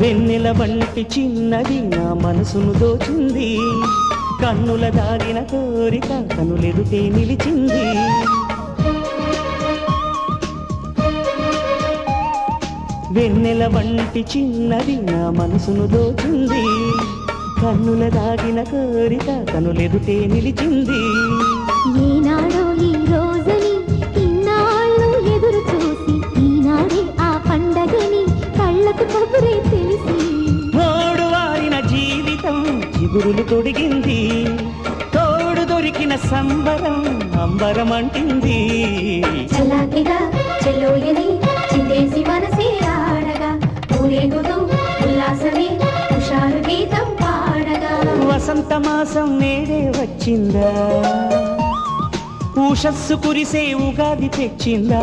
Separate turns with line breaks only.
వెన్నెల వంటి చిన్నది నా మనసును దోచింది, కన్నుల దాగిన కోరిక కనులెదుటే నిలిచింది. వెన్నెల వంటి చిన్నది నా మనసును దోచింది, కన్నుల దాగిన కోరిక కనులెదుటే నిలిచింది.
ఈనాడో ఈ రోజని ఇన్నాళ్ళు ఎదురు చూసి, ఈనాడే ఆ పండగని కళ్ళకు కబురే తెలిసి,
మోడు వారిన జీవితం చిగురులు తొడిగింది, తోడు దొరికిన సంబరం అంబరం అంటింది.
చలాకిగా చెల్లోయని చిందేసి మనసే ఆడగా, ఊరేగుతూ ఉల్లాసమే హుషారు గీతం పాడగా.
వసంత మాసం నేడే వచ్చిందా, ఉషస్సు కురిసే ఉగాది తెచ్చిందా.